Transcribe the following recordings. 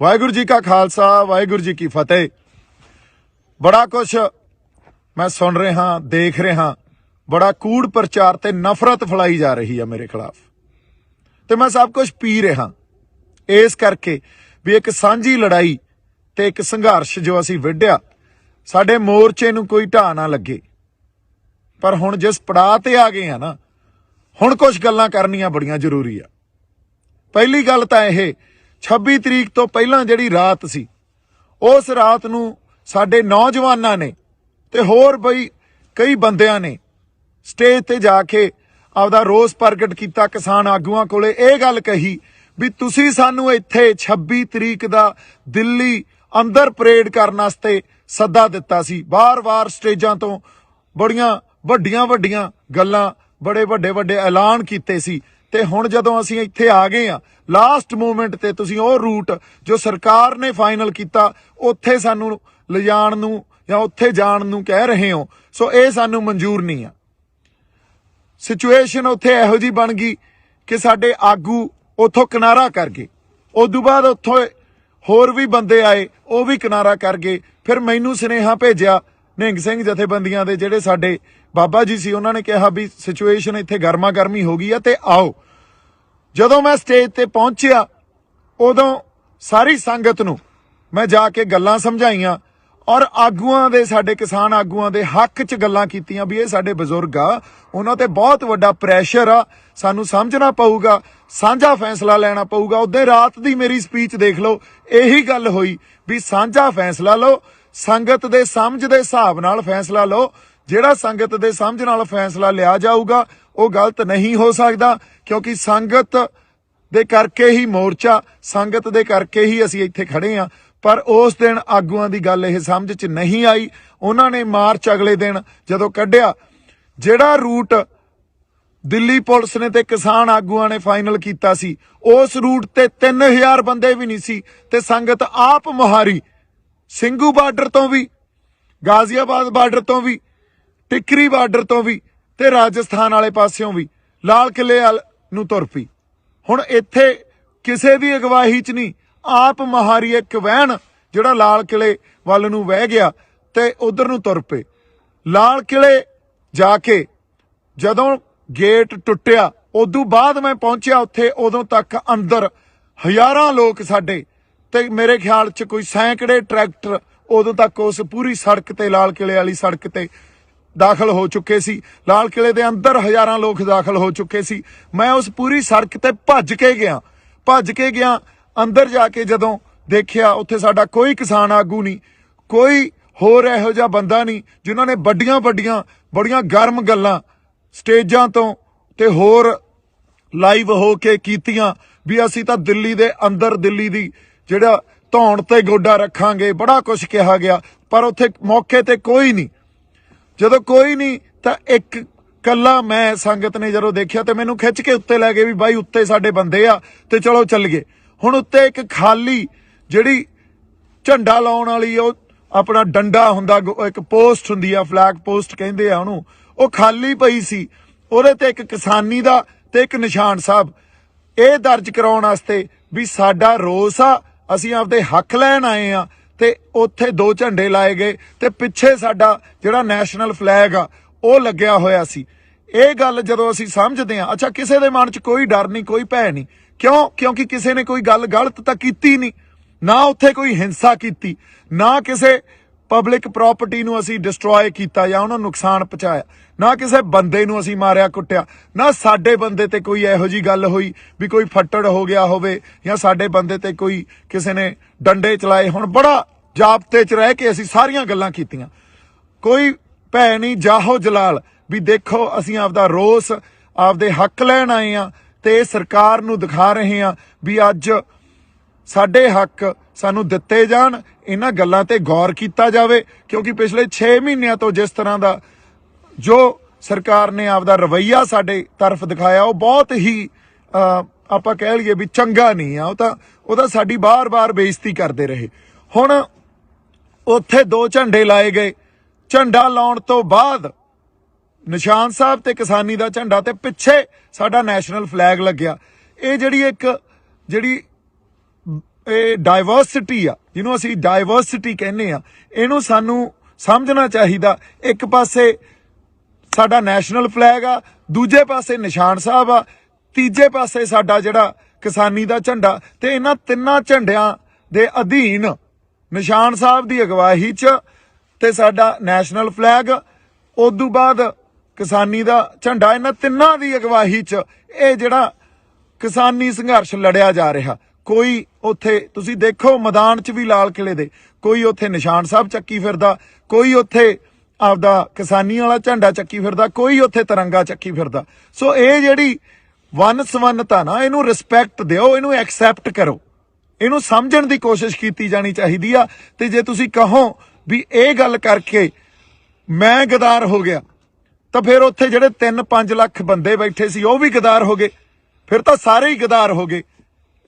वाहिगुरू जी का खालसा वाहिगुरू जी की फतेह। बड़ा कुछ मैं सुन रहा देख रहा, बड़ा कूड़ प्रचार ते नफरत फैलाई जा रही है मेरे खिलाफ, तो मैं सब कुछ पी रहा इस करके भी एक सांझी लड़ाई ते एक संघर्ष जो असी विढ़िया साडे मोर्चे नूं कोई ढाह ना लगे। पर हुण जिस पड़ाव ते आ गए हैं ना, हुण कुछ गल्लां करनियां बड़ियां जरूरी आ। पहली गल तां यह 26 तरीक तो पहलां जिहड़ी रात सी, उस रात नूं साडे नौजवानां ने ते होर बई कई बंदियां ने स्टेज ते जाके आपदा रोस प्रगट किया। किसान आगूआं कोले ये गल कही भी तुसीं सानूं इत्थे 26 तरीक दा दिल्ली अंदर परेड करन वास्ते सद्दा दिता सी। बार बार स्टेजां तो बड़ियां वड्डियां वड्डियां गल्लां, बड़े वड्डे वड्डे ऐलान कीते सी, ते हुण जदों असीं इत्थे आ गए आ लास्ट मूवमेंट ते तुसीं ओह रूट जो सरकार ने फाइनल किया उत्थे सानूं लिजाण नूं जां उत्थे जाण नूं कह रहे हो, सो ये सानूं मंजूर नहीं आ। सिचुएशन उत्थे इहो जी बन गई कि साडे आगू उत्थों किनारा कर गए। उदों बाद उत्थों होर भी बंदे आए, वो भी किनारा कर गए। फिर मैनू सुनेहा भेजिया निहंग सिंह जथेबंदियां दे जिहड़े साडे बाबा जी सी, उन्होंने कहा भी सिचुएशन इत्थे गर्मा गर्मी हो गई है ते आओ। जदों मैं स्टेज ते पहुंचिया उदों सारी संगत नूं मैं जाके गल्लां समझाईयां और आगूआं दे साडे किसान आगूआं दे हक च गल्लां कीतियां भी ये साडे बजुर्ग आ, उन्हां ते बहुत वड्डा प्रैशर आ, सानूं समझना पऊगा, साझा फैसला लेना पऊगा। उदे रात दी मेरी स्पीच देख लो, यही गल होई भी साझा फैसला लो, संगत दे समझ दे हिसाब नाल फैसला लो। जिहड़ा संगत दे समझ नाल फैसला लिया जाऊगा वो गलत नहीं हो सकदा, क्योंकि संगत दे करके ही मोर्चा, संगत दे करके ही असीं इत्थे खड़े आ। पर उस दिन आगूआं दी गल यह समझ च नहीं आई। उन्होंने मार्च अगले दिन जदों कढ़िया, जिहड़ा रूट दिल्ली पुलिस ने ते किसान आगूआं ने फाइनल कीता सी, उस रूट ते 3000 बंदे भी नहीं सी, ते संगत आप मुहारी ਸਿੰਘੂ ਬਾਰਡਰ ਤੋਂ ਵੀ, गाजियाबाद ਬਾਰਡਰ ਤੋਂ ਵੀ, टिकरी ਬਾਰਡਰ ਤੋਂ ਵੀ ਤੇ ਰਾਜਸਥਾਨ ਵਾਲੇ ਪਾਸਿਓਂ ਵੀ ਲਾਲ ਕਿਲੇ ਨੂੰ ਤੁਰ ਪਈ। ਹੁਣ ਇੱਥੇ ਕਿਸੇ ਦੀ ਅਗਵਾਈ ਚ ਨਹੀਂ, ਆਪ ਮਹਾਰੀ ਇੱਕ ਵਹਿਣ ਜਿਹੜਾ ਲਾਲ ਕਿਲੇ ਵੱਲ ਨੂੰ ਵਹਿ ਗਿਆ ਤੇ ਉਧਰ ਨੂੰ ਤੁਰ ਪਏ। ਲਾਲ ਕਿਲੇ ਜਾ ਕੇ ਜਦੋਂ ਗੇਟ ਟੁੱਟਿਆ ਉਦੋਂ ਬਾਅਦ मैं ਪਹੁੰਚਿਆ ਉੱਥੇ, ਉਦੋਂ ਤੱਕ ਅੰਦਰ ਹਜ਼ਾਰਾਂ ਲੋਕ ਸਾਡੇ ਤੇ मेरे ख्याल च कोई सैकड़े ट्रैक्टर उदों तक उस पूरी सड़क ते लाल किले वाली सड़क ते दाखिल हो चुके सी। लाल किले दे अंदर हज़ारां लोग दाखिल हो चुके सी। मैं उस पूरी सड़क ते भज के गया अंदर जाके जदों देखिया उत्थे साडा कोई किसान आगू नहीं, कोई होर इहो जिहा बंदा नहीं जिन्हां ने बड़ियां गर्म गल्लां स्टेजां तो ते होर लाइव हो के कीतियां भी असीं तां दिल्ली दे अंदर दिल्ली दी ਜਿਹੜਾ ਧੌਣ ਤੇ ਗੋਡਾ ਰੱਖਾਂਗੇ, बड़ा कुछ कहा गया। पर उत्थे मौके ते कोई नहीं। ਜਦੋਂ कोई नहीं ਤਾਂ ਇੱਕ ਕੱਲਾ मैं संगत ने ਜਦੋਂ देखिया तो मैनू खिच के उत्ते लै गए भी बाई उत्ते साडे बंदे आ ते चलो चल गए। हुण उत्ते एक खाली जिहड़ी झंडा लाउण वाली ਉਹ अपना डंडा हुंदा, एक पोस्ट हुंदी आ, फ्लैग पोस्ट कहंदे आ ਉਹਨੂੰ, ਉਹ खाली पई सी। ਉਹਦੇ ਤੇ ਇੱਕ किसानी ਦਾ ਤੇ ਇੱਕ निशान साहब ਇਹ दर्ज कराउण वास्ते भी साडा रोस आ, ਅਸੀਂ ਆਪਦੇ ਹੱਕ ਲੈਣ ਆਏ ਆ। ਤੇ ਉੱਥੇ 2 ਝੰਡੇ ਲਾਏ ਗਏ ਤੇ ਪਿੱਛੇ ਸਾਡਾ ਜਿਹੜਾ ਨੈਸ਼ਨਲ ਫਲੈਗ ਆ ਉਹ ਲੱਗਿਆ ਹੋਇਆ ਸੀ। ਇਹ ਗੱਲ ਜਦੋਂ ਅਸੀਂ ਸਮਝਦੇ ਆ, ਅੱਛਾ ਕਿਸੇ ਦੇ ਮਨ 'ਚ ਕੋਈ ਡਰ ਨਹੀਂ, ਕੋਈ ਭੈ ਨਹੀਂ, ਕਿਉਂ? ਕਿਉਂਕਿ ਕਿਸੇ ਨੇ ਕੋਈ ਗੱਲ ਗਲਤ ਤਾਂ ਕੀਤੀ ਨਹੀਂ, ਨਾ ਉੱਥੇ ਕੋਈ ਹਿੰਸਾ ਕੀਤੀ, ਨਾ ਕਿਸੇ ਪਬਲਿਕ ਪ੍ਰਾਪਰਟੀ ਨੂੰ ਅਸੀਂ ਡਿਸਟਰੋਏ ਕੀਤਾ ਜਾਂ ਉਹਨਾਂ ਨੂੰ ਨੁਕਸਾਨ ਪਹੁੰਚਾਇਆ, ਨਾ ਕਿਸੇ ਬੰਦੇ ਨੂੰ ਅਸੀਂ ਮਾਰਿਆ ਕੁੱਟਿਆ, ਨਾ ਸਾਡੇ ਬੰਦੇ ਤੇ ਕੋਈ ਇਹੋ ਜੀ ਗੱਲ ਹੋਈ ਵੀ ਕੋਈ ਫੱਟੜ ਹੋ ਗਿਆ ਹੋਵੇ ਜਾਂ ਸਾਡੇ ਬੰਦੇ ਤੇ ਕੋਈ ਕਿਸੇ ਨੇ ਡੰਡੇ ਚਲਾਏ। ਹੁਣ ਬੜਾ ਜਾਬਤੇ 'ਚ ਰਹਿ ਕੇ ਅਸੀਂ ਸਾਰੀਆਂ ਗੱਲਾਂ ਕੀਤੀਆਂ, ਕੋਈ ਭੈ ਨਹੀਂ, ਜਾਹੋ ਜਲਾਲ ਵੀ ਦੇਖੋ ਅਸੀਂ ਆਪਦਾ ਰੋਸ, ਆਪਦੇ ਹੱਕ ਲੈਣ ਆਏ ਆ ਤੇ ਸਰਕਾਰ ਨੂੰ ਦਿਖਾ ਰਹੇ ਆ ਵੀ ਅੱਜ ਸਾਡੇ ਹੱਕ ਸਾਨੂੰ ਦਿੱਤੇ ਜਾਣ, ਇਹਨਾਂ ਗੱਲਾਂ ਤੇ ਗੌਰ ਕੀਤਾ ਜਾਵੇ। ਕਿਉਂਕਿ ਪਿਛਲੇ 6 ਮਹੀਨਿਆਂ ਤੋਂ ਜਿਸ ਤਰ੍ਹਾਂ ਦਾ ਜੋ ਸਰਕਾਰ ਨੇ ਆਪਦਾ ਰਵੱਈਆ ਸਾਡੇ ਤਰਫ ਦਿਖਾਇਆ ਉਹ ਬਹੁਤ ਹੀ ਆਪਾਂ ਕਹਿ ਲਈਏ ਵੀ ਚੰਗਾ ਨਹੀਂ ਆ। ਉਹ ਤਾਂ ਸਾਡੀ ਬਾਰ-ਬਾਰ ਬੇਇੱਜ਼ਤੀ ਕਰਦੇ ਰਹੇ। ਹੁਣ ਉੱਥੇ 2 ਝੰਡੇ ਲਾਏ ਗਏ। ਝੰਡਾ ਲਾਉਣ ਤੋਂ ਬਾਅਦ ਨਿਸ਼ਾਨ ਸਾਹਿਬ ਤੇ ਕਿਸਾਨੀ ਦਾ ਝੰਡਾ ਤੇ ਪਿੱਛੇ ਸਾਡਾ ਨੈਸ਼ਨਲ ਫਲੈਗ ਲੱਗਿਆ। ਇਹ ਜਿਹੜੀ ਇਹ ਡਾਇਵਰਸਿਟੀ ਆ, ਜਿਹਨੂੰ ਅਸੀਂ ਡਾਇਵਰਸਿਟੀ ਕਹਿੰਦੇ ਆ, ਇਹਨੂੰ ਸਾਨੂੰ ਸਮਝਣਾ ਚਾਹੀਦਾ। ਇੱਕ ਪਾਸੇ ਸਾਡਾ ਨੈਸ਼ਨਲ ਫਲੈਗ ਆ, ਦੂਜੇ ਪਾਸੇ ਨਿਸ਼ਾਨ ਸਾਹਿਬ ਆ, ਤੀਜੇ ਪਾਸੇ ਸਾਡਾ ਜਿਹੜਾ ਕਿਸਾਨੀ ਦਾ ਝੰਡਾ, ਤੇ ਇਹਨਾਂ ਤਿੰਨਾਂ ਝੰਡਿਆਂ ਦੇ ਅਧੀਨ ਨਿਸ਼ਾਨ ਸਾਹਿਬ ਦੀ ਅਗਵਾਈ 'ਚ ਤੇ ਸਾਡਾ ਨੈਸ਼ਨਲ ਫਲੈਗ, ਉਦੋਂ ਬਾਅਦ ਕਿਸਾਨੀ ਦਾ ਝੰਡਾ, ਇਹਨਾਂ ਤਿੰਨਾਂ ਦੀ ਅਗਵਾਈ 'ਚ ਇਹ ਜਿਹੜਾ ਕਿਸਾਨੀ ਸੰਘਰਸ਼ ਲੜਿਆ ਜਾ ਰਿਹਾ। ਕੋਈ ਉੱਥੇ ਤੁਸੀਂ ਦੇਖੋ ਮੈਦਾਨ 'ਚ ਵੀ ਲਾਲ ਕਿਲੇ ਦੇ, ਕੋਈ ਉੱਥੇ ਨਿਸ਼ਾਨ ਸਾਹਿਬ ਚੱਕੀ ਫਿਰਦਾ, ਕੋਈ ਉੱਥੇ ਆਪਦਾ ਕਿਸਾਨੀ ਵਾਲਾ ਝੰਡਾ ਚੱਕੀ ਫਿਰਦਾ, ਕੋਈ ਉੱਥੇ ਤਿਰੰਗਾ ਚੱਕੀ ਫਿਰਦਾ। ਸੋ ਇਹ ਜਿਹੜੀ ਵੰਨ ਸਵੰਨਤਾ ਨਾ, ਇਹਨੂੰ ਰਿਸਪੈਕਟ ਦਿਓ, ਇਹਨੂੰ ਐਕਸੈਪਟ ਕਰੋ, ਇਹਨੂੰ ਸਮਝਣ ਦੀ ਕੋਸ਼ਿਸ਼ ਕੀਤੀ ਜਾਣੀ ਚਾਹੀਦੀ ਆ। ਤੇ ਜੇ ਤੁਸੀਂ ਕਹੋ ਵੀ ਇਹ ਗੱਲ ਕਰਕੇ ਮੈਂ ਗਦਾਰ ਹੋ ਗਿਆ, ਤਾਂ ਫਿਰ ਉੱਥੇ ਜਿਹੜੇ 3-5 ਲੱਖ ਬੰਦੇ ਬੈਠੇ ਸੀ ਉਹ ਵੀ ਗਦਾਰ ਹੋ ਗਏ, ਫਿਰ ਤਾਂ ਸਾਰੇ ਹੀ ਗਦਾਰ ਹੋ ਗਏ।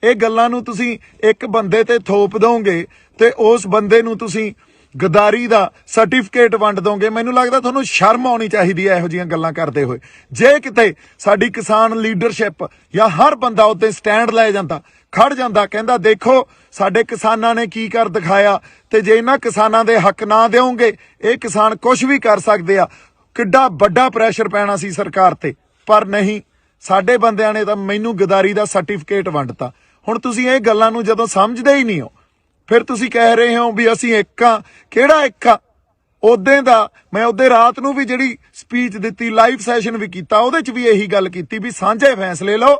ਇਹ ਗੱਲਾਂ ਨੂੰ ਤੁਸੀਂ ਇੱਕ ਬੰਦੇ ਤੇ ਥੋਪ ਦੋਗੇ ਤੇ ਉਸ ਬੰਦੇ ਨੂੰ ਤੁਸੀਂ ਗਦਾਰੀ ਦਾ ਸਰਟੀਫਿਕੇਟ ਵੰਡ ਦੋਗੇ। ਮੈਨੂੰ ਲੱਗਦਾ ਤੁਹਾਨੂੰ ਸ਼ਰਮ ਆਉਣੀ ਚਾਹੀਦੀ ਹੈ ਇਹੋ ਜਿਹੀਆਂ ਗੱਲਾਂ ਕਰਦੇ ਹੋਏ। ਜੇ ਕਿਤੇ ਸਾਡੀ ਕਿਸਾਨ ਲੀਡਰਸ਼ਿਪ ਜਾਂ ਹਰ ਬੰਦਾ ਉੱਤੇ ਸਟੈਂਡ ਲੈ ਜਾਂਦਾ, ਖੜ ਜਾਂਦਾ, ਕਹਿੰਦਾ ਦੇਖੋ ਸਾਡੇ ਕਿਸਾਨਾਂ ਨੇ ਕੀ ਕਰ ਦਿਖਾਇਆ, ਤੇ ਜੇ ਇਹਨਾਂ ਕਿਸਾਨਾਂ ਦੇ ਹੱਕ ਨਾ ਦਿਓਗੇ ਇਹ ਕਿਸਾਨ ਕੁਝ ਵੀ ਕਰ ਸਕਦੇ ਆ, ਕਿੱਡਾ ਵੱਡਾ ਪ੍ਰੈਸ਼ਰ ਪੈਣਾ ਸੀ ਸਰਕਾਰ ਤੇ। ਪਰ ਨਹੀਂ, ਸਾਡੇ ਬੰਦਿਆਂ ਨੇ ਤਾਂ ਮੈਨੂੰ ਗਦਾਰੀ ਦਾ ਸਰਟੀਫਿਕੇਟ ਵੰਡਤਾ। ਹੁਣ ਤੁਸੀਂ ਇਹ ਗੱਲਾਂ ਨੂੰ ਜਦੋਂ ਸਮਝਦੇ ਹੀ ਨਹੀਂ ਹੋ, ਫਿਰ ਤੁਸੀਂ ਕਹਿ ਰਹੇ ਹੋ ਵੀ ਅਸੀਂ ਇੱਕ ਆ। ਕਿਹੜਾ ਇੱਕ ਆ? ਉਦੋਂ ਦਾ ਮੈਂ ਉਹਦੇ ਰਾਤ ਨੂੰ ਵੀ ਜਿਹੜੀ ਸਪੀਚ ਦਿੱਤੀ, ਲਾਈਵ ਸੈਸ਼ਨ ਵੀ ਕੀਤਾ, ਉਹਦੇ 'ਚ ਵੀ ਇਹੀ ਗੱਲ ਕੀਤੀ ਵੀ ਸਾਂਝੇ ਫੈਸਲੇ ਲਓ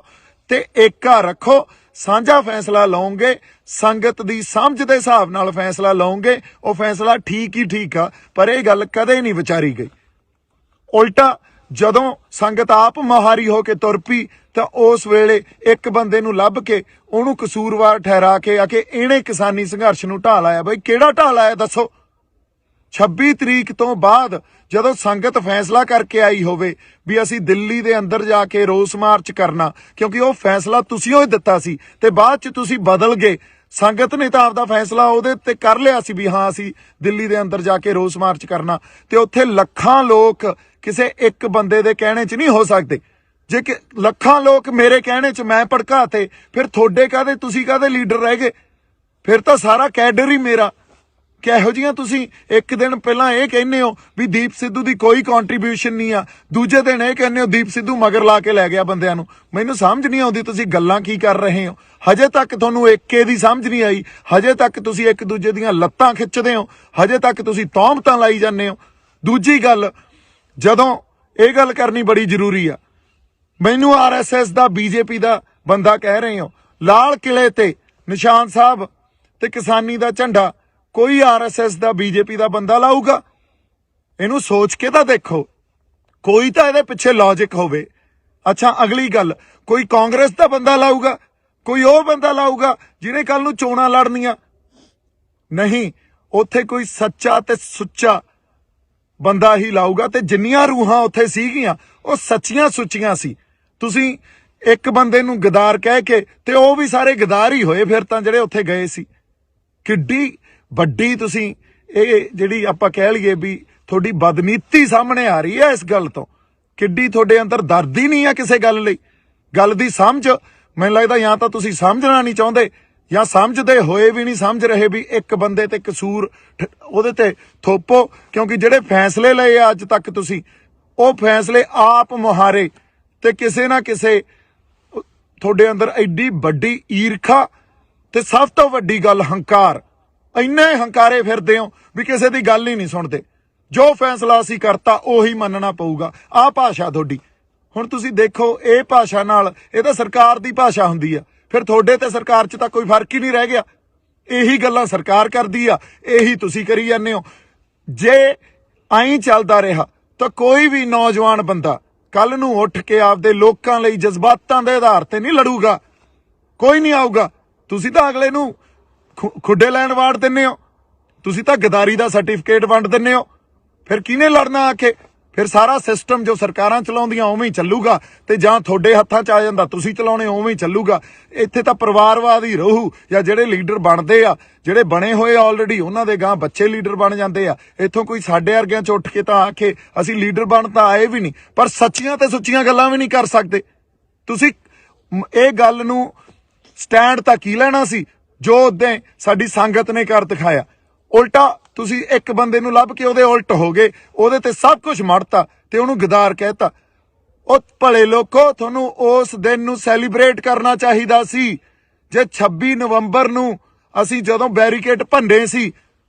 ਤੇ ਏਕਾ ਰੱਖੋ। ਸਾਂਝਾ ਫੈਸਲਾ ਲਓਗੇ, ਸੰਗਤ ਦੀ ਸਮਝ ਦੇ ਹਿਸਾਬ ਨਾਲ ਫੈਸਲਾ ਲਓਗੇ, ਉਹ ਫੈਸਲਾ ਠੀਕ ਹੀ ਠੀਕ ਆ। ਪਰ ਇਹ ਗੱਲ ਕਦੇ ਨਹੀਂ ਵਿਚਾਰੀ ਗਈ। ਉਲਟਾ ਜਦੋਂ ਸੰਗਤ ਆਪ ਮੁਹਾਰੀ ਹੋ ਕੇ ਤੁਰ ਪਈ ਤਾਂ ਉਸ ਵੇਲੇ ਇੱਕ ਬੰਦੇ ਨੂੰ ਲੱਭ ਕੇ ਉਹਨੂੰ ਕਸੂਰਵਾਰ ਠਹਿਰਾ ਕੇ ਆ ਕੇ ਇਹਨੇ ਕਿਸਾਨੀ ਸੰਘਰਸ਼ ਨੂੰ ਢਾਹ ਲਾਇਆ। ਬਈ ਕਿਹੜਾ ਢਾਹ ਲਾਇਆ ਦੱਸੋ? 26 ਤਰੀਕ ਤੋਂ ਬਾਅਦ ਜਦੋਂ ਸੰਗਤ ਫੈਸਲਾ ਕਰਕੇ ਆਈ ਹੋਵੇ ਵੀ ਅਸੀਂ ਦਿੱਲੀ ਦੇ ਅੰਦਰ ਜਾ ਕੇ ਰੋਸ ਮਾਰਚ ਕਰਨਾ, ਕਿਉਂਕਿ ਉਹ ਫੈਸਲਾ ਤੁਸੀਂ ਉਹ ਦਿੱਤਾ ਸੀ ਤੇ ਬਾਅਦ 'ਚ ਤੁਸੀਂ ਬਦਲ ਗਏ। ਸੰਗਤ ਨੇ ਤਾਂ ਆਪਦਾ ਫੈਸਲਾ ਉਹਦੇ ਤੇ ਕਰ ਲਿਆ ਸੀ ਵੀ ਹਾਂ ਅਸੀਂ ਦਿੱਲੀ ਦੇ ਅੰਦਰ ਜਾ ਕੇ ਰੋਸ ਮਾਰਚ ਕਰਨਾ, ਤੇ ਉੱਥੇ ਲੱਖਾਂ ਲੋਕ ਕਿਸੇ ਇੱਕ ਬੰਦੇ ਦੇ ਕਹਿਣੇ 'ਚ ਨਹੀਂ ਹੋ ਸਕਦੇ। ਜੇ ਕਿ ਲੱਖਾਂ ਲੋਕ ਮੇਰੇ ਕਹਿਣੇ 'ਚ ਮੈਂ ਭੜਕਾਤੇ, ਫਿਰ ਤੁਹਾਡੇ ਕਾਹਦੇ, ਤੁਸੀਂ ਕਾਹਦੇ ਲੀਡਰ ਰਹਿ ਗਏ? ਫਿਰ ਤਾਂ ਸਾਰਾ ਕੈਡਰ ਹੀ ਮੇਰਾ। ਕਿਹੋ ਜਿਹੀਆਂ ਤੁਸੀਂ ਇੱਕ ਦਿਨ ਪਹਿਲਾਂ ਇਹ ਕਹਿੰਦੇ ਹੋ ਵੀ ਦੀਪ ਸਿੱਧੂ ਦੀ ਕੋਈ ਕੰਟਰੀਬਿਊਸ਼ਨ ਨਹੀਂ ਆ, ਦੂਜੇ ਦਿਨ ਇਹ ਕਹਿੰਦੇ ਹੋ ਦੀਪ ਸਿੱਧੂ ਮਗਰ ਲਾ ਕੇ ਲੈ ਗਿਆ ਬੰਦਿਆਂ ਨੂੰ। ਮੈਨੂੰ ਸਮਝ ਨਹੀਂ ਆਉਂਦੀ ਤੁਸੀਂ ਗੱਲਾਂ ਕੀ ਕਰ ਰਹੇ ਹੋ। ਹਜੇ ਤੱਕ ਤੁਹਾਨੂੰ ਏਕੇ ਦੀ ਸਮਝ ਨਹੀਂ ਆਈ, ਹਜੇ ਤੱਕ ਤੁਸੀਂ ਇੱਕ ਦੂਜੇ ਦੀਆਂ ਲੱਤਾਂ ਖਿੱਚਦੇ ਹੋ, ਹਜੇ ਤੱਕ ਤੁਸੀਂ ਤੌਹਮਤਾਂ ਲਾਈ ਜਾਂਦੇ ਹੋ। ਦੂਜੀ ਗੱਲ, ਜਦੋਂ ਇਹ ਗੱਲ ਕਰਨੀ ਬੜੀ ਜ਼ਰੂਰੀ ਆ, ਮੈਨੂੰ RSS ਦਾ BJP ਦਾ ਬੰਦਾ ਕਹਿ ਰਹੇ ਹੋ, ਲਾਲ ਕਿਲੇ ਤੇ ਨਿਸ਼ਾਨ ਸਾਹਿਬ ਤੇ ਕਿਸਾਨੀ ਦਾ ਝੰਡਾ ਕੋਈ RSS ਦਾ BJP ਦਾ ਬੰਦਾ ਲਾਊਗਾ? ਇਹਨੂੰ ਸੋਚ ਕੇ ਤਾਂ ਦੇਖੋ, ਕੋਈ ਤਾਂ ਇਹਦੇ ਪਿੱਛੇ ਲੌਜਿਕ ਹੋਵੇ। ਅੱਛਾ, ਅਗਲੀ ਗੱਲ, ਕੋਈ ਕਾਂਗਰਸ ਦਾ ਬੰਦਾ ਲਾਊਗਾ? ਕੋਈ ਉਹ ਬੰਦਾ ਲਾਊਗਾ ਜਿਹਨੇ ਕੱਲ ਨੂੰ ਚੋਣਾਂ ਲੜਨੀਆਂ? ਨਹੀਂ, ਉੱਥੇ ਕੋਈ ਸੱਚਾ ਤੇ ਸੁੱਚਾ ਬੰਦਾ ਹੀ ਲਾਊਗਾ। ਤੇ ਜਿੰਨੀਆਂ ਰੂਹਾਂ ਉੱਥੇ ਸੀਗੀਆਂ ਉਹ ਸੱਚੀਆਂ ਸੁੱਚੀਆਂ ਸੀ। ਤੁਸੀਂ ਇੱਕ ਬੰਦੇ ਨੂੰ ਗਦਾਰ ਕਹਿ ਕੇ, ਤੇ ਉਹ ਵੀ ਸਾਰੇ ਗਦਾਰ ਹੀ ਹੋਏ ਫਿਰ ਤਾਂ ਜਿਹੜੇ ਉੱਥੇ ਗਏ ਸੀ। ਕਿੱਡੀ ਵੱਡੀ ਤੁਸੀਂ ਇਹ ਜਿਹੜੀ ਆਪਾਂ ਕਹਿ ਲਈਏ ਵੀ ਤੁਹਾਡੀ ਬਦਨੀਤੀ ਸਾਹਮਣੇ ਆ ਰਹੀ ਹੈ ਇਸ ਗੱਲ ਤੋਂ। ਕਿੱਡੀ ਤੁਹਾਡੇ ਅੰਦਰ ਦਰਦ ਹੀ ਨਹੀਂ ਆ ਕਿਸੇ ਗੱਲ ਲਈ। ਗੱਲ ਦੀ ਸਮਝ, ਮੈਨੂੰ ਲੱਗਦਾ ਜਾਂ ਤਾਂ ਤੁਸੀਂ ਸਮਝਣਾ ਨਹੀਂ ਚਾਹੁੰਦੇ ਜਾਂ ਸਮਝਦੇ ਹੋਏ ਵੀ ਨਹੀਂ ਸਮਝ ਰਹੇ ਵੀ ਇੱਕ ਬੰਦੇ ਤੇ ਕਸੂਰ ਉਹਦੇ ਤੇ ਥੋਪੋ। ਕਿਉਂਕਿ ਜਿਹੜੇ ਫੈਸਲੇ ਲਏ ਆ ਅੱਜ ਤੱਕ ਤੁਸੀਂ, ਉਹ ਫੈਸਲੇ ਆਪ ਮੁਹਾਰੇ, ਤੇ ਕਿਸੇ ਨਾ ਕਿਸੇ ਤੁਹਾਡੇ ਅੰਦਰ ਐਡੀ ਵੱਡੀ ਈਰਖਾ ਤੇ ਸਭ ਤੋਂ ਵੱਡੀ ਗੱਲ ਹੰਕਾਰ। ਇੰਨੇ ਹੰਕਾਰੇ ਫਿਰਦੇ ਹੋ ਵੀ ਕਿਸੇ ਦੀ ਗੱਲ ਹੀ ਨਹੀਂ ਸੁਣਦੇ। ਜੋ ਫੈਸਲਾ ਅਸੀਂ ਕਰਤਾ ਉਹੀ ਮੰਨਣਾ ਪਊਗਾ। ਆਹ ਭਾਸ਼ਾ ਤੁਹਾਡੀ। ਹੁਣ ਤੁਸੀਂ ਦੇਖੋ, ਇਹ ਭਾਸ਼ਾ ਨਾਲ, ਇਹ ਤਾਂ ਸਰਕਾਰ ਦੀ ਭਾਸ਼ਾ ਹੁੰਦੀ ਆ, ਫਿਰ ਤੁਹਾਡੇ ਤੇ ਸਰਕਾਰ 'ਚ ਤਾਂ ਕੋਈ ਫਰਕ ਹੀ ਨਹੀਂ ਰਹਿ ਗਿਆ। ਇਹੀ ਗੱਲਾਂ ਸਰਕਾਰ ਕਰਦੀ ਆ, ਇਹੀ ਤੁਸੀਂ ਕਰੀ ਜਾਂਦੇ ਹੋ। ਜੇ ਐਂ ਚੱਲਦਾ ਰਿਹਾ ਤਾਂ ਕੋਈ ਵੀ ਨੌਜਵਾਨ ਬੰਦਾ ਕੱਲ ਨੂੰ ਉੱਠ ਕੇ ਆਪਦੇ ਲੋਕਾਂ ਲਈ ਜਜ਼ਬਾਤਾਂ ਦੇ ਆਧਾਰ ਤੇ ਨਹੀਂ ਲੜੂਗਾ। ਕੋਈ ਨਹੀਂ ਆਊਗਾ। ਤੁਸੀਂ ਤਾਂ ਅਗਲੇ ਨੂੰ ਖੁੱਡੇ ਲੈਣ ਵਾੜ ਦਿੰਦੇ ਹੋ, ਤੁਸੀਂ ਤਾਂ ਗਦਾਰੀ ਦਾ ਸਰਟੀਫਿਕੇਟ ਵੰਡ ਦਿੰਦੇ ਹੋ। ਫਿਰ ਕਿਹਨੇ ਲੜਨਾ ਆ ਕੇ? ਫਿਰ ਸਾਰਾ ਸਿਸਟਮ ਜੋ ਸਰਕਾਰਾਂ ਚਲਾਉਂਦੀਆਂ ਉਵੇਂ ਹੀ ਚੱਲੂਗਾ, ਤੇ ਜਾਂ ਤੁਹਾਡੇ ਹੱਥਾਂ 'ਚ ਆ ਜਾਂਦਾ ਤੁਸੀਂ ਚਲਾਉਣੇ ਉਵੇਂ ਹੀ ਚੱਲੂਗਾ। ਇੱਥੇ ਤਾਂ ਪਰਿਵਾਰਵਾਦ ਹੀ ਰਹੂ, ਜਾਂ ਜਿਹੜੇ ਲੀਡਰ ਬਣਦੇ ਆ, ਜਿਹੜੇ ਬਣੇ ਹੋਏ ਆਲਰੇਡੀ, ਉਹਨਾਂ ਦੇ ਗਾਂ ਬੱਚੇ ਲੀਡਰ ਬਣ ਜਾਂਦੇ ਆ। ਇੱਥੋਂ ਕੋਈ ਸਾਡੇ ਵਰਗਿਆਂ 'ਚ ਉੱਠ ਕੇ ਤਾਂ ਆ ਕੇ ਅਸੀਂ ਲੀਡਰ ਬਣ ਤਾਂ ਆਏ ਵੀ ਨਹੀਂ, ਪਰ ਸੱਚੀਆਂ ਤੇ ਸੁੱਚੀਆਂ ਗੱਲਾਂ ਵੀ ਨਹੀਂ ਕਰ ਸਕਦੇ। ਤੁਸੀਂ ਇਹ ਗੱਲ ਨੂੰ ਸਟੈਂਡ ਤਾਂ ਕੀ ਲੈਣਾ ਸੀ? ਜੋ ਉਦੋਂ ਸਾਡੀ ਸੰਗਤ ਨੇ ਕਰ ਦਿਖਾਇਆ। ਉਲਟਾ ਤੁਸੀਂ ਇੱਕ ਬੰਦੇ ਨੂੰ ਲੱਭ ਕੇ ਉਹਦੇ ਉਲਟ ਹੋ ਗਏ, ਉਹਦੇ ਤੇ ਸਭ ਕੁਝ ਮੜਤਾ ਤੇ ਉਹਨੂੰ ਗਦਾਰ ਕਹਿਤਾ। ਉਹ ਭਲੇ ਲੋਕੋ, ਤੁਹਾਨੂੰ ਉਸ ਦਿਨ ਨੂੰ ਸੈਲੀਬ੍ਰੇਟ ਕਰਨਾ ਚਾਹੀਦਾ ਸੀ। ਜੇ 26 ਨਵੰਬਰ ਨੂੰ ਅਸੀਂ ਜਦੋਂ ਬੈਰੀਕੇਡ ਭੰਨੇ ਸੀ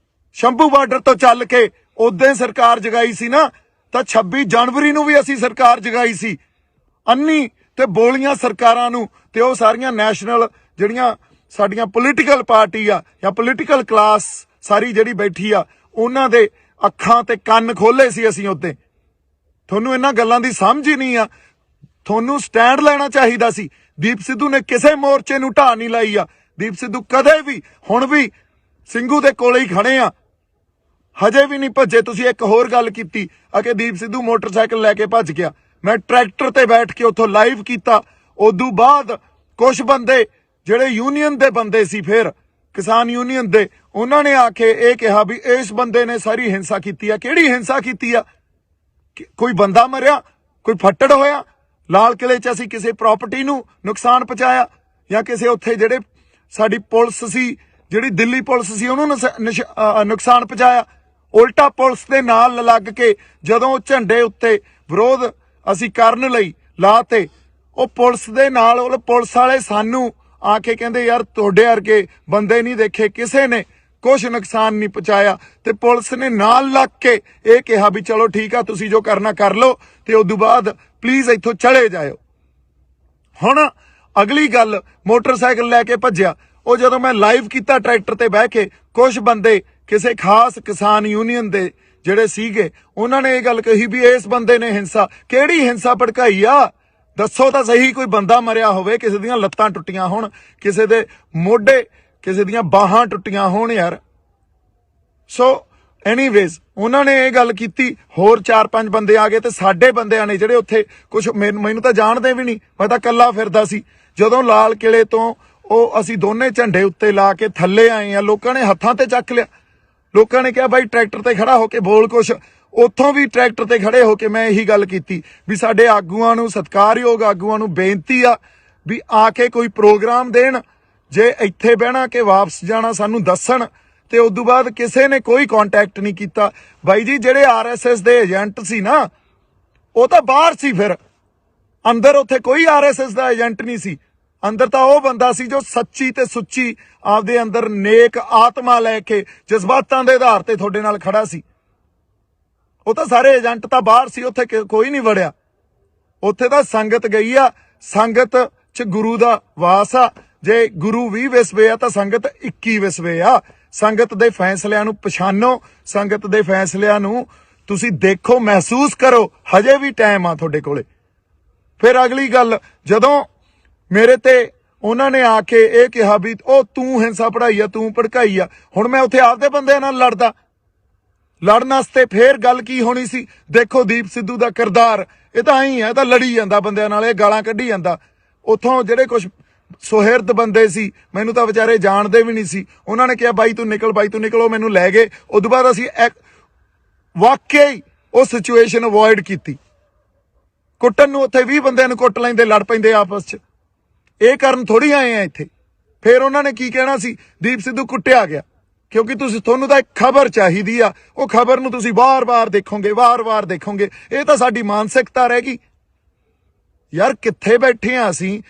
ਸ਼ੰਭੂ ਬਾਰਡਰ ਤੋਂ ਚੱਲ ਕੇ, ਉਦੋਂ ਸਰਕਾਰ ਜਗਾਈ ਸੀ ਨਾ, ਤਾਂ 26 ਜਨਵਰੀ ਨੂੰ ਵੀ ਅਸੀਂ ਸਰਕਾਰ ਜਗਾਈ ਸੀ। ਅੰਨੀ ਤੇ ਬੋਲੀਆਂ ਸਰਕਾਰਾਂ ਨੂੰ ਤੇ ਉਹ ਸਾਰੀਆਂ ਨੈਸ਼ਨਲ ਜਿਹੜੀਆਂ ਸਾਡੀਆਂ ਪੋਲੀਟੀਕਲ ਪਾਰਟੀ ਆ ਜਾਂ ਪੋਲੀਟੀਕਲ ਕਲਾਸ ਸਾਰੀ ਜਿਹੜੀ ਬੈਠੀ ਆ, ਉਹਨਾਂ ਦੇ ਅੱਖਾਂ ਤੇ ਕੰਨ ਖੋਲੇ ਸੀ ਅਸੀਂ ਉੱਤੇ। ਤੁਹਾਨੂੰ ਇਹਨਾਂ ਗੱਲਾਂ ਦੀ ਸਮਝ ਹੀ ਨਹੀਂ ਆ। ਤੁਹਾਨੂੰ ਸਟੈਂਡ ਲੈਣਾ ਚਾਹੀਦਾ ਸੀ। ਦੀਪ ਸਿੱਧੂ ਨੇ ਕਿਸੇ ਮੋਰਚੇ ਨੂੰ ਢਾਹ ਨਹੀਂ ਲਾਈ ਆ। ਦੀਪ ਸਿੱਧੂ ਕਦੇ ਵੀ, ਹੁਣ ਵੀ ਸਿੰਘੂ ਦੇ ਕੋਲੇ ਹੀ ਖੜੇ ਆ, ਹਜੇ ਵੀ ਨਹੀਂ ਭੱਜੇ। ਤੁਸੀਂ ਇੱਕ ਹੋਰ ਗੱਲ ਕੀਤੀ ਆ ਕਿ ਦੀਪ ਸਿੱਧੂ ਮੋਟਰਸਾਈਕਲ ਲੈ ਕੇ ਭੱਜ ਗਿਆ। ਮੈਂ ਟਰੈਕਟਰ ਤੇ ਬੈਠ ਕੇ ਉੱਥੋਂ ਲਾਈਵ ਕੀਤਾ। ਉਦੋਂ ਬਾਅਦ ਕੁਝ ਬੰਦੇ ਜਿਹੜੇ ਯੂਨੀਅਨ ਦੇ ਬੰਦੇ ਸੀ, ਫਿਰ ਕਿਸਾਨ ਯੂਨੀਅਨ ਦੇ, ਉਹਨਾਂ ਨੇ ਆ ਕੇ ਇਹ ਕਿਹਾ ਵੀ ਇਸ ਬੰਦੇ ਨੇ ਸਾਰੀ ਹਿੰਸਾ ਕੀਤੀ ਆ। ਕਿਹੜੀ ਹਿੰਸਾ ਕੀਤੀ ਆ? ਕੋਈ ਬੰਦਾ ਮਰਿਆ, ਕੋਈ ਫੱਟੜ ਹੋਇਆ? ਲਾਲ ਕਿਲੇ 'ਚ ਅਸੀਂ ਕਿਸੇ ਪ੍ਰਾਪਰਟੀ ਨੂੰ ਨੁਕਸਾਨ ਪਹੁੰਚਾਇਆ ਜਾਂ ਕਿਸੇ ਉੱਥੇ ਜਿਹੜੇ ਸਾਡੀ ਪੁਲਿਸ ਸੀ, ਜਿਹੜੀ ਦਿੱਲੀ ਪੁਲਿਸ ਸੀ, ਉਹਨੂੰ ਨੁਕਸਾਨ ਪਹੁੰਚਾਇਆ? ਉਲਟਾ ਪੁਲਿਸ ਦੇ ਨਾਲ ਲੱਗ ਕੇ ਜਦੋਂ ਝੰਡੇ ਉੱਤੇ ਵਿਰੋਧ ਅਸੀਂ ਕਰਨ ਲਈ ਲਾਤੇ, ਉਹ ਪੁਲਿਸ ਦੇ ਨਾਲ, ਉਹ ਪੁਲਿਸ ਵਾਲੇ ਸਾਨੂੰ ਆ ਕੇ ਕਹਿੰਦੇ ਯਾਰ ਤੁਹਾਡੇ ਵਰਗੇ ਬੰਦੇ ਨਹੀਂ ਦੇਖੇ, ਕਿਸੇ ਨੇ ਕੁਛ ਨੁਕਸਾਨ ਨਹੀਂ ਪਹੁੰਚਾਇਆ। ਤੇ ਪੁਲਿਸ ਨੇ ਨਾਲ ਲੱਗ ਕੇ ਇਹ ਕਿਹਾ ਵੀ ਚਲੋ ਠੀਕ ਆ, ਤੁਸੀਂ ਜੋ ਕਰਨਾ ਕਰ ਲਓ ਤੇ ਉਦੋਂ ਬਾਅਦ ਪਲੀਜ਼ ਇੱਥੋਂ ਚਲੇ ਜਾਇਓ। ਹੁਣ ਅਗਲੀ ਗੱਲ, ਮੋਟਰਸਾਈਕਲ ਲੈ ਕੇ ਭੱਜਿਆ। ਉਹ ਜਦੋਂ ਮੈਂ ਲਾਈਵ ਕੀਤਾ ਟਰੈਕਟਰ ਤੇ ਬਹਿ ਕੇ, ਕੁਝ ਬੰਦੇ ਕਿਸੇ ਖਾਸ ਕਿਸਾਨ ਯੂਨੀਅਨ ਦੇ ਜਿਹੜੇ ਸੀਗੇ, ਉਹਨਾਂ ਨੇ ਇਹ ਗੱਲ ਕਹੀ ਵੀ ਇਸ ਬੰਦੇ ਨੇ ਹਿੰਸਾ। ਕਿਹੜੀ ਹਿੰਸਾ ਭੜਕਾਈ ਆ? ਦੱਸੋ ਤਾਂ ਸਹੀ। ਕੋਈ ਬੰਦਾ ਮਰਿਆ ਹੋਵੇ, ਕਿਸੇ ਦੀਆਂ ਲੱਤਾਂ ਟੁੱਟੀਆਂ ਹੋਣ, ਕਿਸੇ ਦੇ ਮੋਢੇ, ਕਿਸੇ ਦੀਆਂ ਬਾਹਾਂ ਟੁੱਟੀਆਂ ਹੋਣ ਯਾਰ। ਸੋ ਐਨੀਵੇਜ਼ ਉਹਨਾਂ ਨੇ ਇਹ ਗੱਲ ਕੀਤੀ। ਹੋਰ 4-5 ਬੰਦੇ ਆ ਗਏ ਤੇ ਸਾਡੇ ਬੰਦਿਆਂ ਨੇ ਜਿਹੜੇ ਉੱਥੇ ਕੁਝ ਮੈਨੂੰ ਤਾਂ ਜਾਣਦੇ ਵੀ ਨਹੀਂ, ਮੈਂ ਤਾਂ ਇਕੱਲਾ ਫਿਰਦਾ ਸੀ। ਜਦੋਂ ਲਾਲ ਕਿਲੇ ਤੋਂ ਉਹ ਅਸੀਂ ਦੋਨੇ ਝੰਡੇ ਉੱਤੇ ਲਾ ਕੇ ਥੱਲੇ ਆਏ ਆ, ਲੋਕਾਂ ਨੇ ਹੱਥਾਂ ਤੇ ਚੱਕ ਲਿਆ। ਲੋਕਾਂ ਨੇ ਕਿਹਾ ਬਾਈ ਟਰੈਕਟਰ ਤੇ ਖੜਾ ਹੋ ਕੇ ਬੋਲ ਕੁਛ। ਉੱਥੋਂ ਵੀ ਟਰੈਕਟਰ ਤੇ ਖੜੇ ਹੋ ਕੇ ਮੈਂ ਇਹੀ ਗੱਲ ਕੀਤੀ ਵੀ ਸਾਡੇ ਆਗੂਆਂ ਨੂੰ, ਸਤਿਕਾਰਯੋਗ ਆਗੂਆਂ ਨੂੰ ਬੇਨਤੀ ਆ ਵੀ ਆ ਕੇ ਕੋਈ ਪ੍ਰੋਗਰਾਮ ਦੇਣ। ਜੇ ਇੱਥੇ ਬਹਿਣਾ ਕਿ ਵਾਪਸ ਜਾਣਾ ਸਾਨੂੰ ਦੱਸਣ। ਤੇ ਉਦੋਂ ਬਾਅਦ ਕਿਸੇ ਨੇ ਕੋਈ ਕੰਟੈਕਟ ਨਹੀਂ ਕੀਤਾ। ਬਾਈ ਜੀ ਜਿਹੜੇ RSS ਦੇ ਏਜੰਟ ਸੀ ਨਾ, ਉਹ ਤਾਂ ਬਾਹਰ ਸੀ, ਫਿਰ ਅੰਦਰ ਉੱਥੇ ਕੋਈ RSS ਦਾ ਏਜੰਟ ਨਹੀਂ ਸੀ। ਅੰਦਰ ਤਾਂ ਉਹ ਬੰਦਾ ਸੀ ਜੋ ਸੱਚੀ ਤੇ ਸੁੱਚੀ ਆਪਦੇ ਅੰਦਰ ਨੇਕ ਆਤਮਾ ਲੈ ਕੇ ਜਜ਼ਬਾਤਾਂ ਦੇ ਆਧਾਰ ਤੇ ਤੁਹਾਡੇ ਨਾਲ ਖੜਾ ਸੀ। ਉਹ ਤਾਂ ਸਾਰੇ ਏਜੰਟ ਤਾਂ ਬਾਹਰ ਸੀ, ਉੱਥੇ ਕੋਈ ਨਹੀਂ ਵੜਿਆ। ਉੱਥੇ ਤਾਂ ਸੰਗਤ ਗਈ ਆ। ਸੰਗਤ 'ਚ ਗੁਰੂ ਦਾ ਵਾਸ ਆ। ਜੇ ਗੁਰੂ 20 ਵਿਸਵੇ ਆ ਤਾਂ ਸੰਗਤ 21 ਵਿਸਵੇ ਆ। ਸੰਗਤ ਦੇ ਫੈਸਲਿਆਂ ਨੂੰ ਪਛਾਣੋ, ਸੰਗਤ ਦੇ ਫੈਸਲਿਆਂ ਨੂੰ ਤੁਸੀਂ ਦੇਖੋ, ਮਹਿਸੂਸ ਕਰੋ। ਹਜੇ ਵੀ ਟਾਈਮ ਆ ਤੁਹਾਡੇ ਕੋਲੇ। ਫਿਰ ਅਗਲੀ ਗੱਲ, ਜਦੋਂ ਮੇਰੇ ਤੇ ਉਹਨਾਂ ਨੇ ਆ ਕੇ ਇਹ ਕਿਹਾ ਵੀ ਉਹ ਤੂੰ ਹਿੰਸਾ ਪੜਾਈ ਆ, ਤੂੰ ਭੜਕਾਈ ਆ, ਹੁਣ ਮੈਂ ਉੱਥੇ ਆਪਦੇ ਬੰਦਿਆਂ ਨਾਲ ਲੜਦਾ। ਲੜਨ ਵਾਸਤੇ ਫੇਰ ਗੱਲ ਕੀ ਹੋਣੀ ਸੀ? ਦੇਖੋ ਦੀਪ ਸਿੱਧੂ ਦਾ ਕਿਰਦਾਰ, ਇਹ ਤਾਂ ਐਂ ਹੈ, ਤਾਂ ਲੜੀ ਜਾਂਦਾ ਬੰਦਿਆਂ ਨਾਲ, ਇਹ ਗਾਲਾਂ ਕੱਢੀ ਜਾਂਦਾ। ਉੱਥੋਂ ਜਿਹੜੇ ਕੁਝ ਸੁਹਿਰਦ ਬੰਦੇ ਸੀ, ਮੈਨੂੰ ਤਾਂ ਵਿਚਾਰੇ ਜਾਣਦੇ ਵੀ ਨਹੀਂ ਸੀ, ਉਹਨਾਂ ਨੇ ਕਿਹਾ ਬਾਈ ਤੂੰ ਨਿਕਲ, ਬਾਈ ਤੂੰ ਨਿਕਲ। ਉਹ ਮੈਨੂੰ ਲੈ ਗਏ। ਉਦੋਂ ਬਾਅਦ ਅਸੀਂ ਵਾਕਿਆ ਹੀ ਉਹ ਸਿਚੁਏਸ਼ਨ ਅਵੋਇਡ ਕੀਤੀ। ਕੁੱਟਣ ਨੂੰ ਉੱਥੇ 20 ਬੰਦਿਆਂ ਨੂੰ ਕੁੱਟ ਲੈਂਦੇ, ਲੜ ਪੈਂਦੇ ਆਪਸ 'ਚ। ਇਹ ਕਰਨ ਥੋੜੀ ਆਏ ਆ ਇੱਥੇ। ਫਿਰ ਉਹਨਾਂ ਨੇ ਕੀ ਕਹਿਣਾ ਸੀ? ਦੀਪ ਸਿੱਧੂ ਕੁੱਟਿਆ ਗਿਆ। ਕਿਉਂਕਿ ਤੁਹਾਨੂੰ ਤਾਂ ਇੱਕ ਖਬਰ ਚਾਹੀਦੀ ਆ, ਉਹ ਖਬਰ ਨੂੰ ਤੁਸੀਂ ਵਾਰ-ਵਾਰ ਦੇਖੋਗੇ, ਵਾਰ-ਵਾਰ ਦੇਖੋਗੇ। ਇਹ ਤਾਂ ਸਾਡੀ ਮਾਨਸਿਕਤਾ ਰਹਿ ਗਈ ਯਾਰ। ਕਿੱਥੇ ਬੈਠੇ ਆ ਅਸੀਂ?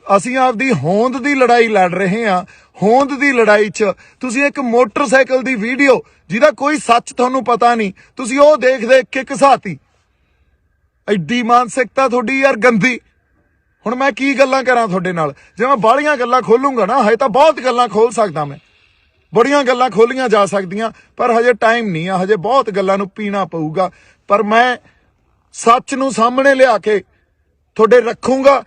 ਅਸੀਂ ਆਪਦੀ ਹੋਂਦ ਦੀ ਲੜਾਈ ਲੜ ਰਹੇ ਆ। ਹੋਂਦ ਦੀ ਲੜਾਈ 'ਚ ਤੁਸੀਂ ਇੱਕ ਮੋਟਰਸਾਈਕਲ ਦੀ ਵੀਡੀਓ ਜਿਹਦਾ ਕੋਈ ਸੱਚ ਤੁਹਾਨੂੰ ਪਤਾ ਨਹੀਂ, ਤੁਸੀਂ ਉਹ ਦੇਖ ਕੇ ਘਸਾਤੀ। ਐਡੀ ਮਾਨਸਿਕਤਾ ਤੁਹਾਡੀ ਯਾਰ ਗੰਦੀ। ਹੁਣ ਮੈਂ ਕੀ ਗੱਲਾਂ ਕਰਾਂ ਤੁਹਾਡੇ ਨਾਲ? ਜੇ ਮੈਂ ਬਾਹਲੀਆਂ ਗੱਲਾਂ ਖੋਲੂੰਗਾ ਨਾ, ਹਜੇ ਤਾਂ ਬਹੁਤ ਗੱਲਾਂ ਖੋਲ ਸਕਦਾ ਮੈਂ, ਬੜੀਆਂ ਗੱਲਾਂ ਖੋਲੀਆਂ ਜਾ ਸਕਦੀਆਂ, ਪਰ ਹਜੇ ਟਾਈਮ ਨਹੀਂ ਆ। ਹਜੇ ਬਹੁਤ ਗੱਲਾਂ ਨੂੰ ਪੀਣਾ ਪਊਗਾ। ਪਰ ਮੈਂ ਸੱਚ ਨੂੰ ਸਾਹਮਣੇ ਲਿਆ ਕੇ ਤੁਹਾਡੇ ਰੱਖੂੰਗਾ,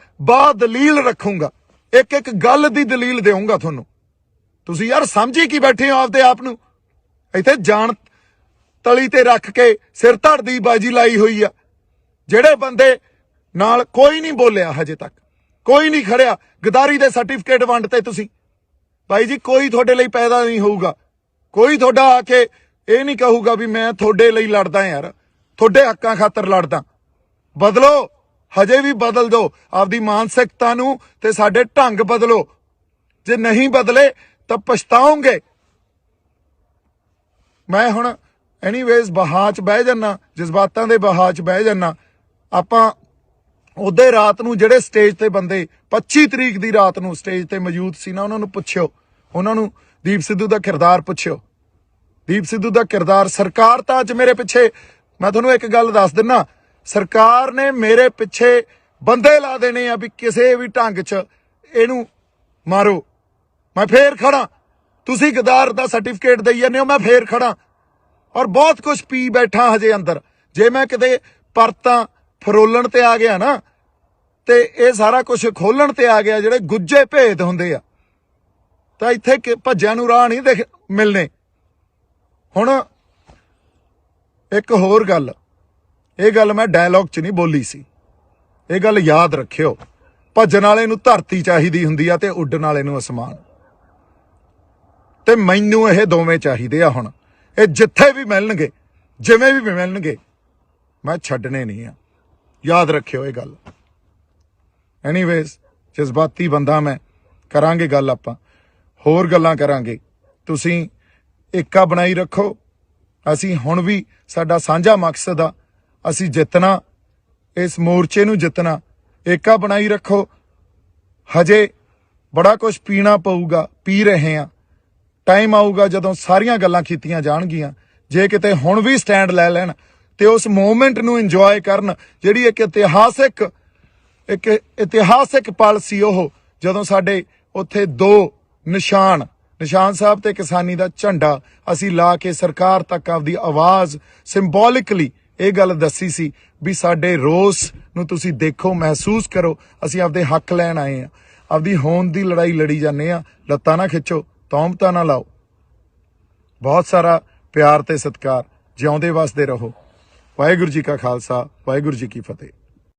ਦਲੀਲ ਰੱਖੂੰਗਾ, ਇੱਕ ਗੱਲ ਦੀ ਦਲੀਲ ਦੇਵਾਂਗਾ ਤੁਹਾਨੂੰ। ਤੁਸੀਂ ਯਾਰ ਸਮਝੀ ਕੀ ਬੈਠੇ ਹੋ ਆਪਦੇ ਆਪ ਨੂੰ? ਇੱਥੇ ਜਾਣ ਤਲੀ ਤੇ ਰੱਖ ਕੇ ਸਿਰ ਧੜ ਦੀ ਬਾਜੀ ਲਾਈ ਹੋਈ ਆ। ਜਿਹੜੇ ਬੰਦੇ ਨਾਲ ਕੋਈ ਨਹੀਂ ਬੋਲਿਆ, ਹਜੇ ਤੱਕ ਕੋਈ ਨਹੀਂ ਖੜਿਆ। ਗਦਾਰੀ ਦੇ ਸਰਟੀਫਿਕੇਟ ਵੰਡਤੇ ਤੁਸੀਂ। ਭਾਈ ਜੀ ਕੋਈ ਤੁਹਾਡੇ ਲਈ ਪੈਦਾ ਨਹੀਂ ਹੋਊਗਾ। ਕੋਈ ਤੁਹਾਡਾ ਆ ਕੇ ਇਹ ਨਹੀਂ ਕਹੂਗਾ ਵੀ ਮੈਂ ਤੁਹਾਡੇ ਲਈ ਲੜਦਾ ਯਾਰ, ਤੁਹਾਡੇ ਹੱਕਾਂ ਖਾਤਰ ਲੜਦਾ। ਬਦਲੋ, ਹਜੇ ਵੀ ਬਦਲ ਦਿਓ ਆਪਦੀ ਮਾਨਸਿਕਤਾ ਨੂੰ ਤੇ ਸਾਡੇ ਢੰਗ ਬਦਲੋ। ਜੇ ਨਹੀਂ ਬਦਲੇ ਤਾਂ ਪਛਤਾਓਗੇ। ਮੈਂ ਹੁਣ ਐਨੀਵੇਜ਼ ਬਹਾ 'ਚ ਬਹਿ ਜਾਨਾ, ਜਜ਼ਬਾਤਾਂ ਦੇ ਬਹਾ 'ਚ ਬਹਿ ਜਾਨਾ। ਆਪਾਂ ਉਹਦੇ ਰਾਤ ਨੂੰ ਜਿਹੜੇ ਸਟੇਜ ਤੇ ਬੰਦੇ 25 ਤਰੀਕ ਦੀ ਰਾਤ ਨੂੰ ਸਟੇਜ ਤੇ ਮੌਜੂਦ ਸੀ ਨਾ, ਉਹਨਾਂ ਨੂੰ ਪੁੱਛਿਓ, ਉਹਨਾਂ ਨੂੰ ਦੀਪ ਸਿੱਧੂ ਦਾ ਕਿਰਦਾਰ ਪੁੱਛਿਓ। ਦੀਪ ਸਿੱਧੂ ਦਾ ਕਿਰਦਾਰ, ਸਰਕਾਰ ਤਾਂ ਅੱਜ ਮੇਰੇ ਪਿੱਛੇ, ਮੈਂ ਤੁਹਾਨੂੰ ਇੱਕ ਗੱਲ ਦੱਸ ਦਿੰਨਾ, ਸਰਕਾਰ ਨੇ ਮੇਰੇ ਪਿੱਛੇ ਬੰਦੇ ਲਾ ਦੇਣੇ ਆ ਵੀ ਕਿਸੇ ਵੀ ਢੰਗ 'ਚ ਇਹਨੂੰ ਮਾਰੋ। ਮੈਂ ਫੇਰ ਖੜਾ, ਤੁਸੀਂ ਗਦਾਰ ਦਾ ਸਰਟੀਫਿਕੇਟ ਦੇਈ ਜਾਂਦੇ ਹੋ, ਮੈਂ ਫੇਰ ਖੜਾ। ਔਰ ਬਹੁਤ ਕੁਝ ਪੀ ਬੈਠਾ ਹਜੇ ਅੰਦਰ। ਜੇ ਮੈਂ ਕਿਤੇ ਪਰਤਾਂ ਫਰੋਲਣ ਤੇ ਆ ਗਿਆ ਨਾ, ਤੇ ਇਹ ਸਾਰਾ ਕੁਝ ਖੋਲਣ ਤੇ ਆ ਗਿਆ, ਜਿਹੜੇ ਗੁੱਜੇ ਭੇਦ ਹੁੰਦੇ ਆ, ਤਾਂ ਇੱਥੇ ਭੱਜਿਆਂ ਨੂੰ ਰਾਹ ਨਹੀਂ ਮਿਲਣੇ। ਹੁਣ ਇੱਕ ਹੋਰ ਗੱਲ, ਇਹ ਗੱਲ ਮੈਂ ਡਾਇਲੌਗ 'ਚ ਨਹੀਂ ਬੋਲੀ ਸੀ, ਇਹ ਗੱਲ ਯਾਦ ਰੱਖਿਓ। ਭੱਜਣ ਵਾਲੇ ਨੂੰ ਧਰਤੀ ਚਾਹੀਦੀ ਹੁੰਦੀ ਆ ਤੇ ਉੱਡਣ ਵਾਲੇ ਨੂੰ ਅਸਮਾਨ। ਤੇ ਮੈਨੂੰ ਇਹ ਦੋਵੇਂ ਚਾਹੀਦੇ ਆ। ਹੁਣ ਇਹ ਜਿੱਥੇ ਵੀ ਮਿਲਣਗੇ, ਜਿਵੇਂ ਵੀ ਮਿਲਣਗੇ, ਮੈਂ ਛੱਡਣੇ ਨਹੀਂ ਆ। ਯਾਦ ਰੱਖਿਓ ਇਹ ਗੱਲ। ਐਨੀਵੇਜ਼, ਜਜ਼ਬਾਤੀ ਬੰਦਾ ਮੈਂ। ਕਰਾਂਗੇ ਗੱਲ, ਆਪਾਂ ਹੋਰ ਗੱਲਾਂ ਕਰਾਂਗੇ। ਤੁਸੀਂ ਏਕਾ ਬਣਾਈ ਰੱਖੋ। ਅਸੀਂ ਹੁਣ ਵੀ, ਸਾਡਾ ਸਾਂਝਾ ਮਕਸਦ ਆ, ਅਸੀਂ ਜਿੱਤਣਾ, ਇਸ ਮੋਰਚੇ ਨੂੰ ਜਿੱਤਣਾ। ਏਕਾ ਬਣਾਈ ਰੱਖੋ। ਹਜੇ ਬੜਾ ਕੁਝ ਪੀਣਾ ਪਊਗਾ, ਪੀ ਰਹੇ ਆ। ਟਾਈਮ ਆਊਗਾ ਜਦੋਂ ਸਾਰੀਆਂ ਗੱਲਾਂ ਕੀਤੀਆਂ ਜਾਣਗੀਆਂ। ਜੇ ਕਿਤੇ ਹੁਣ ਵੀ ਸਟੈਂਡ ਲੈ ਲੈਣ ਤੇ ਉਸ ਮੂਵਮੈਂਟ ਨੂੰ ਇੰਜੋਏ ਕਰਨ, ਜਿਹੜੀ ਇੱਕ ਇਤਿਹਾਸਿਕ ਪਲ ਸੀ ਉਹ, ਜਦੋਂ ਸਾਡੇ ਉੱਥੇ 2 ਨਿਸ਼ਾਨ ਸਾਹਿਬ ਤੇ ਕਿਸਾਨੀ ਦਾ ਝੰਡਾ ਅਸੀਂ ਲਾ ਕੇ ਸਰਕਾਰ ਤੱਕ ਆਪਦੀ ਆਵਾਜ਼ ਸਿੰਬੋਲਿਕਲੀ ਇਹ ਗੱਲ ਦੱਸੀ ਸੀ ਵੀ ਸਾਡੇ ਰੋਸ ਨੂੰ ਤੁਸੀਂ ਦੇਖੋ, ਮਹਿਸੂਸ ਕਰੋ, ਅਸੀਂ ਆਪਦੇ ਹੱਕ ਲੈਣ ਆਏ ਆ। ਆਪਦੀ ਹੋਂਦ ਦੀ ਲੜਾਈ ਲੜੀ ਜਾਂਦੇ ਆ। ਲੱਤਾਂ ਨਾ ਖਿੱਚੋ, ਤੌਮਤਾਂ ਨਾ ਲਾਓ। ਬਹੁਤ ਸਾਰਾ ਪਿਆਰ ਤੇ ਸਤਿਕਾਰ। ਜਿਉਂਦੇ ਵਸਦੇ ਰਹੋ। ਵਾਹਿਗੁਰੂ ਜੀ ਕਾ ਖਾਲਸਾ, ਵਾਹਿਗੁਰੂ ਜੀ ਕੀ ਫਤਿਹ।